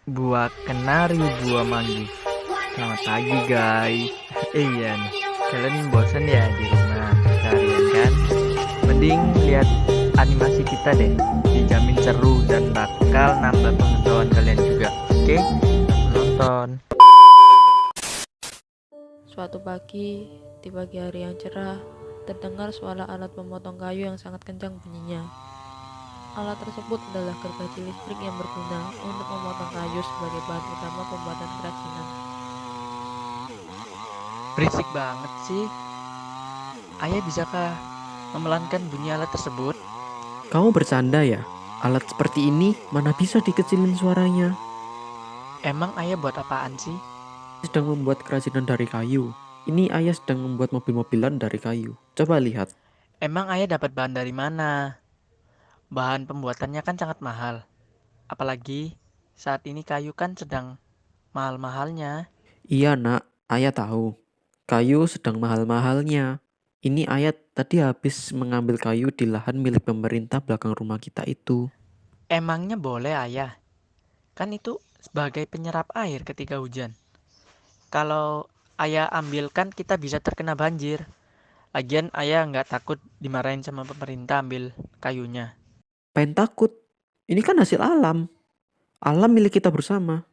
Buah kenari, buah manggis. Selamat pagi guys. Iya nih, kalian bosan ya di rumah seharian kan? Mending lihat animasi kita deh. Dijamin seru dan bakal nambah pengetahuan kalian juga. Oke, selamat nonton. Suatu pagi, di pagi hari yang cerah, terdengar suara alat pemotong kayu yang sangat kencang bunyinya. Alat tersebut adalah gergaji listrik yang berguna untuk memotong kayu sebagai bahan utama pembuatan kerajinan. Berisik banget sih. Ayah bisakah memelankan bunyi alat tersebut? Kamu bercanda ya? Alat seperti ini mana bisa dikecilin suaranya? Emang ayah buat apaan sih? Sedang membuat kerajinan dari kayu. Ini ayah sedang membuat mobil-mobilan dari kayu. Coba lihat. Emang ayah dapat bahan dari mana? Bahan pembuatannya kan sangat mahal. Apalagi saat ini kayu kan sedang mahal-mahalnya. Iya nak, ayah tahu. Kayu sedang mahal-mahalnya. Ini ayah tadi habis mengambil kayu di lahan milik pemerintah belakang rumah kita itu. Emangnya boleh ayah? Kan itu sebagai penyerap air ketika hujan. Kalau ayah ambilkan kita bisa terkena banjir. Lagian ayah nggak takut dimarahin sama pemerintah ambil kayunya. Pengen takut? Ini kan hasil alam. Alam milik kita bersama.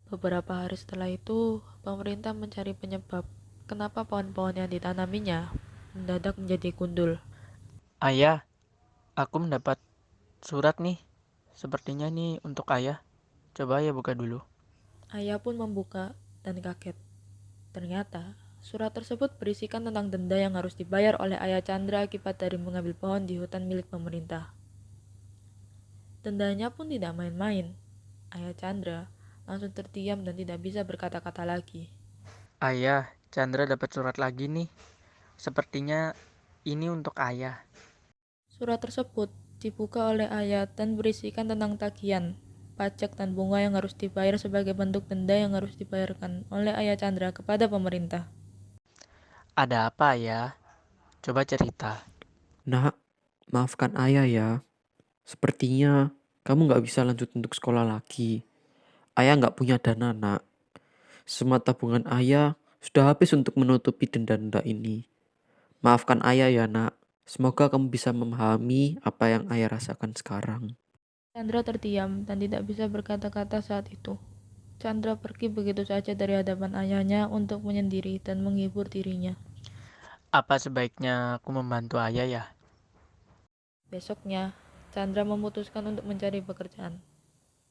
Beberapa hari setelah itu, pemerintah mencari penyebab kenapa pohon-pohon yang ditanaminya mendadak menjadi gundul. Ayah, aku mendapat surat nih. Sepertinya nih untuk ayah. Coba ayah buka dulu. Ayah pun membuka dan kaget. Ternyata, surat tersebut berisikan tentang denda yang harus dibayar oleh Ayah Chandra akibat dari mengambil pohon di hutan milik pemerintah. Dendanya pun tidak main-main. Ayah Chandra langsung terdiam dan tidak bisa berkata-kata lagi. Ayah, Chandra dapat surat lagi nih. Sepertinya ini untuk ayah. Surat tersebut dibuka oleh Ayah dan berisikan tentang tagihan, pajak dan bunga yang harus dibayar sebagai bentuk denda yang harus dibayarkan oleh Ayah Chandra kepada pemerintah. Ada apa ya? Coba cerita. Nak, maafkan ayah ya. Sepertinya kamu nggak bisa lanjut untuk sekolah lagi. Ayah nggak punya dana, nak. Semua tabungan ayah sudah habis untuk menutupi denda-denda ini. Maafkan ayah ya, nak. Semoga kamu bisa memahami apa yang ayah rasakan sekarang. Chandra terdiam dan tidak bisa berkata-kata saat itu. Chandra pergi begitu saja dari hadapan ayahnya untuk menyendiri dan menghibur dirinya. Apa sebaiknya aku membantu ayah ya? Besoknya, Chandra memutuskan untuk mencari pekerjaan.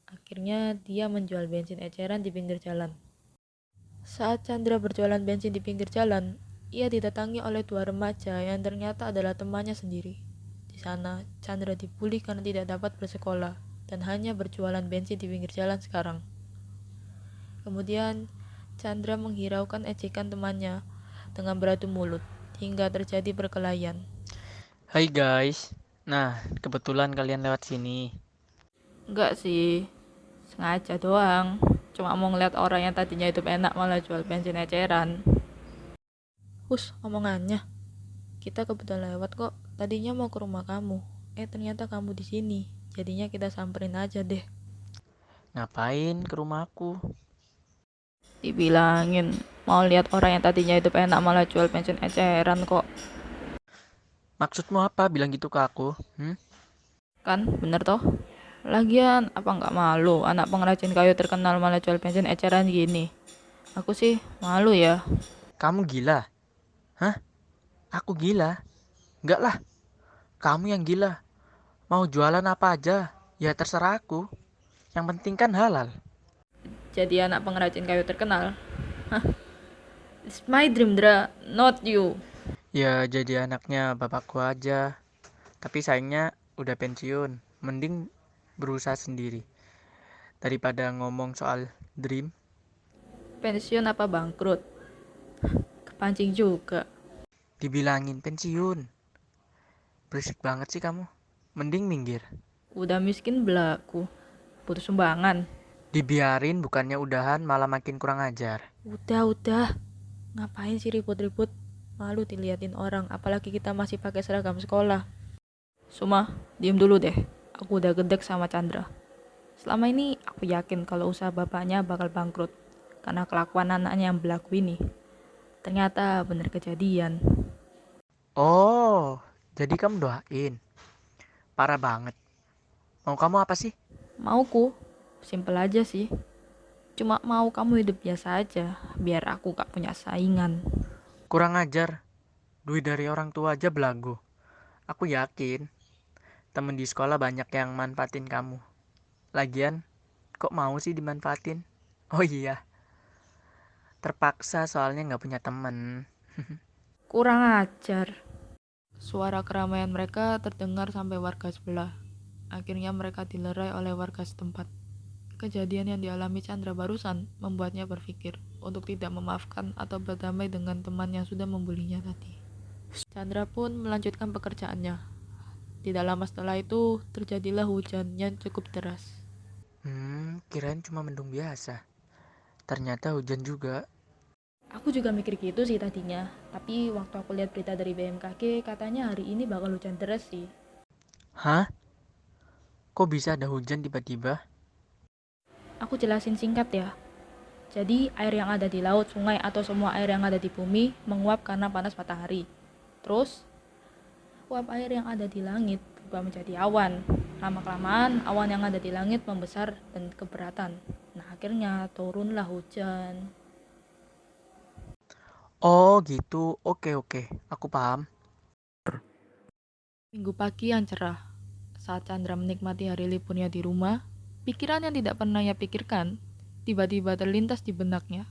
Akhirnya, dia menjual bensin eceran di pinggir jalan. Saat Chandra berjualan bensin di pinggir jalan, ia didatangi oleh dua remaja yang ternyata adalah temannya sendiri. Di sana, Chandra dibully karena tidak dapat bersekolah dan hanya berjualan bensin di pinggir jalan sekarang. Kemudian, Chandra menghiraukan ejekan temannya dengan beradu mulut hingga terjadi perkelahian. Hai guys. Nah, kebetulan kalian lewat sini. Enggak sih, sengaja doang. Cuma mau ngeliat orang yang tadinya hidup enak malah jual bensin eceran. Omongannya. Kita kebetulan lewat kok. Tadinya mau ke rumah kamu. Ternyata kamu di sini. Jadinya kita samperin aja deh. Ngapain ke rumahku? Dibilangin mau lihat orang yang tadinya hidup enak malah jual bensin eceran kok. Maksudmu apa bilang gitu ke aku? Kan bener toh? Lagian apa nggak malu anak pengrajin kayu terkenal malah jual bensin eceran gini? Aku sih malu ya. Kamu gila? Hah? Aku gila? Enggak lah. Kamu yang gila. Mau jualan apa aja? Ya terserah aku. Yang penting kan halal. Jadi anak pengrajin kayu terkenal. It's my dream, Dra, not you. Ya jadi anaknya bapakku aja. Tapi sayangnya udah pensiun. Mending berusaha sendiri. Daripada ngomong soal dream. Pensiun apa bangkrut? Kepancing juga. Dibilangin pensiun. Berisik banget sih kamu. Mending minggir. Udah miskin belaku. Butuh sumbangan. Dibiarin bukannya udahan malah makin kurang ajar. Udah. Ngapain sih ribut-ribut? Malu diliatin orang, apalagi kita masih pakai seragam sekolah. Suma, diem dulu deh. Aku udah gedek sama Chandra. Selama ini aku yakin kalau usaha bapaknya bakal bangkrut karena kelakuan anaknya yang belagu ini. Ternyata bener kejadian. Oh, jadi kamu doain. Parah banget. Mau kamu apa sih? Mauku, simple aja sih. Cuma mau kamu hidup biasa aja, biar aku gak punya saingan. Kurang ajar. Duit dari orang tua aja belagu. Aku yakin temen di sekolah banyak yang manfaatin kamu. Lagian, kok mau sih dimanfaatin? Oh iya, terpaksa soalnya nggak punya temen. Kurang ajar. Suara keramaian mereka terdengar sampai warga sebelah. Akhirnya mereka dilerai oleh warga setempat. Kejadian yang dialami Chandra barusan membuatnya berpikir untuk tidak memaafkan atau berdamai dengan teman yang sudah membulinya tadi. Chandra pun melanjutkan pekerjaannya. Tidak lama setelah itu, terjadilah hujan yang cukup deras. Kirain cuma mendung biasa. Ternyata hujan juga. Aku juga mikir gitu sih tadinya, tapi waktu aku lihat berita dari BMKG, katanya hari ini bakal hujan deras sih. Hah? Kok bisa ada hujan tiba-tiba? Aku jelasin singkat ya. Jadi, air yang ada di laut, sungai, atau semua air yang ada di bumi menguap karena panas matahari. Terus, uap air yang ada di langit berubah menjadi awan. Lama-kelamaan, awan yang ada di langit membesar dan keberatan. Nah, akhirnya turunlah hujan. Oh gitu, oke. Aku paham. Minggu pagi yang cerah. Saat Chandra menikmati hari liburnya di rumah, pikiran yang tidak pernah ia pikirkan tiba-tiba terlintas di benaknya.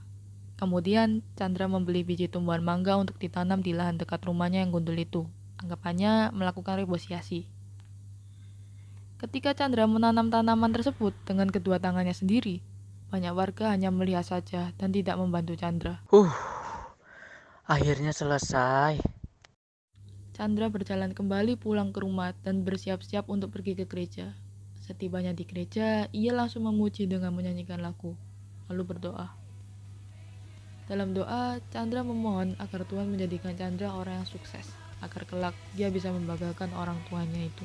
Kemudian, Chandra membeli biji tumbuhan mangga untuk ditanam di lahan dekat rumahnya yang gundul itu. Anggapannya melakukan negosiasi. Ketika Chandra menanam tanaman tersebut dengan kedua tangannya sendiri, banyak warga hanya melihat saja dan tidak membantu Chandra. Akhirnya selesai. Chandra berjalan kembali pulang ke rumah dan bersiap-siap untuk pergi ke gereja. Setibanya di gereja, ia langsung memuji dengan menyanyikan lagu, lalu berdoa. Dalam doa, Chandra memohon agar Tuhan menjadikan Chandra orang yang sukses, agar kelak dia bisa membanggakan orang tuanya itu.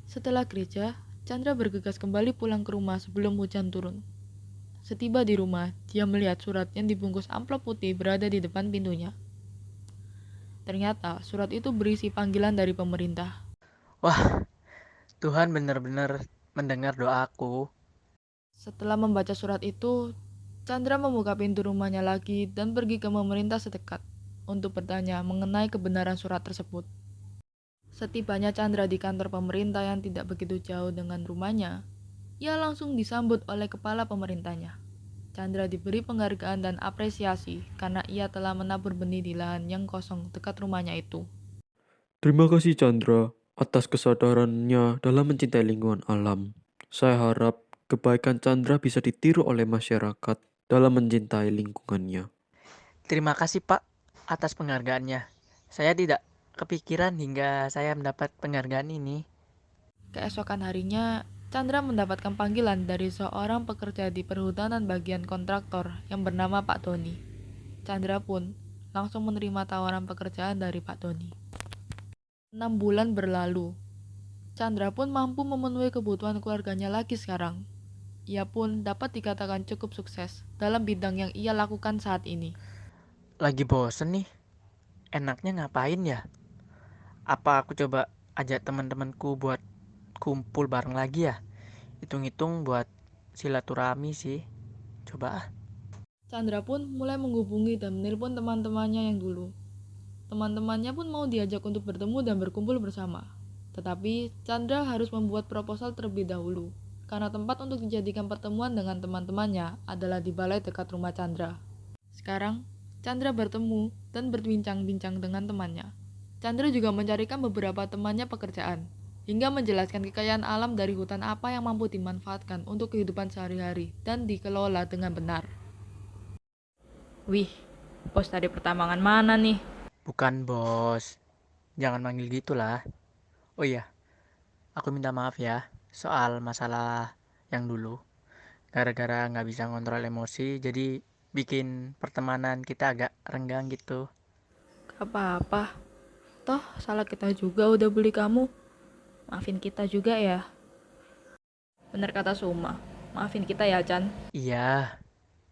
Setelah gereja, Chandra bergegas kembali pulang ke rumah sebelum hujan turun. Setiba di rumah, dia melihat surat yang dibungkus amplop putih berada di depan pintunya. Ternyata surat itu berisi panggilan dari pemerintah. Wah, Tuhan benar-benar mendengar doaku. Setelah membaca surat itu, Chandra membuka pintu rumahnya lagi dan pergi ke pemerintah sedekat untuk bertanya mengenai kebenaran surat tersebut. Setibanya Chandra di kantor pemerintah yang tidak begitu jauh dengan rumahnya, ia langsung disambut oleh kepala pemerintahnya. Chandra diberi penghargaan dan apresiasi karena ia telah menabur benih di lahan yang kosong dekat rumahnya itu. Terima kasih Chandra atas kesadarannya dalam mencintai lingkungan alam. Saya harap kebaikan Chandra bisa ditiru oleh masyarakat dalam mencintai lingkungannya. Terima kasih Pak atas penghargaannya. Saya tidak kepikiran hingga saya mendapat penghargaan ini. Keesokan harinya, Chandra mendapatkan panggilan dari seorang pekerja di perhutanan bagian kontraktor yang bernama Pak Doni. Chandra pun langsung menerima tawaran pekerjaan dari Pak Doni. 6 bulan berlalu. Chandra pun mampu memenuhi kebutuhan keluarganya lagi sekarang. Ia pun dapat dikatakan cukup sukses dalam bidang yang ia lakukan saat ini. Lagi bosen nih. Enaknya ngapain ya? Apa aku coba ajak teman-temanku buat kumpul bareng lagi ya? Hitung-hitung buat silaturahmi sih. Coba ah. Chandra pun mulai menghubungi dan menelpon teman-temannya yang dulu. Teman-temannya pun mau diajak untuk bertemu dan berkumpul bersama. Tetapi Chandra harus membuat proposal terlebih dahulu, karena tempat untuk dijadikan pertemuan dengan teman-temannya adalah di balai dekat rumah Chandra. Sekarang, Chandra bertemu dan berbincang-bincang dengan temannya. Chandra juga mencarikan beberapa temannya pekerjaan, hingga menjelaskan kekayaan alam dari hutan apa yang mampu dimanfaatkan untuk kehidupan sehari-hari dan dikelola dengan benar. Wih, bos dari pertambangan mana nih? Bukan bos. Jangan manggil gitulah. Oh iya, aku minta maaf ya soal masalah yang dulu. Gara-gara nggak bisa ngontrol emosi, jadi bikin pertemanan kita agak renggang gitu. Gak apa-apa. Toh, salah kita juga udah beli kamu. Maafin kita juga ya. Bener kata Suma. Maafin kita ya, Chan. Iya,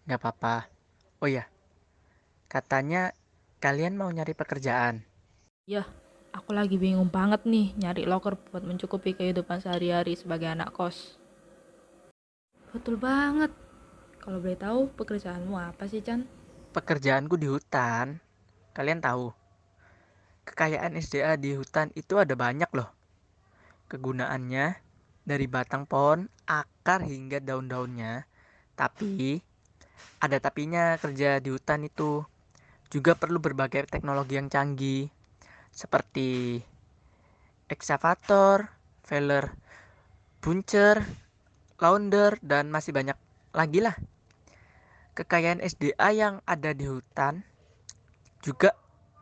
nggak apa-apa. Oh ya, katanya kalian mau nyari pekerjaan. Yah, aku lagi bingung banget nih nyari loker buat mencukupi kehidupan sehari-hari sebagai anak kos. Betul banget. Kalau boleh tahu, pekerjaanmu apa sih, Chan? Pekerjaanku di hutan. Kalian tahu, kekayaan SDA di hutan itu ada banyak loh. Kegunaannya dari batang pohon, akar hingga daun-daunnya. Tapi, ada tapinya kerja di hutan itu. Juga perlu berbagai teknologi yang canggih, seperti ekskavator, feller, buncer, launder, dan masih banyak lagi lah. Kekayaan SDA yang ada di hutan juga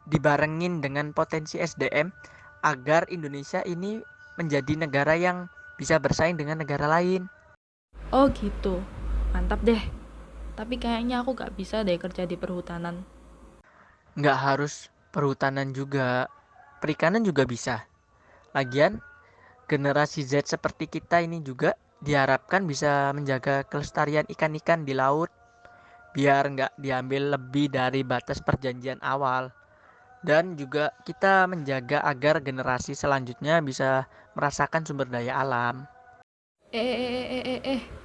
dibarengin dengan potensi SDM agar Indonesia ini menjadi negara yang bisa bersaing dengan negara lain. Oh gitu. Mantap deh. Tapi kayaknya aku gak bisa deh kerja di perhutanan. Nggak harus perhutanan juga, perikanan juga bisa. Lagian, generasi Z seperti kita ini juga diharapkan bisa menjaga kelestarian ikan-ikan di laut, biar nggak diambil lebih dari batas perjanjian awal. Dan juga kita menjaga agar generasi selanjutnya bisa merasakan sumber daya alam.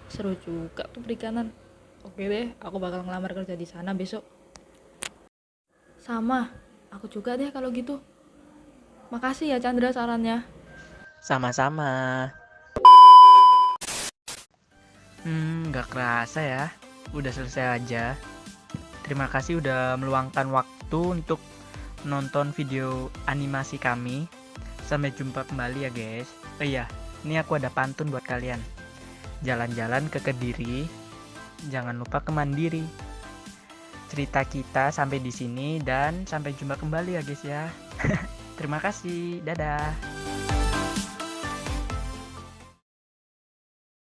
Seru juga tuh perikanan. Oke deh, aku bakal ngelamar kerja di sana besok. Sama, aku juga deh kalau gitu. Makasih ya Chandra sarannya. Sama-sama. Nggak kerasa ya, udah selesai aja. Terima kasih udah meluangkan waktu untuk nonton video animasi kami. Sampai jumpa kembali ya guys. Oh iya, ini aku ada pantun buat kalian. Jalan-jalan ke Kediri, jangan lupa ke Mandiri. Cerita kita sampai di sini dan sampai jumpa kembali ya guys ya. Terima kasih, dadah.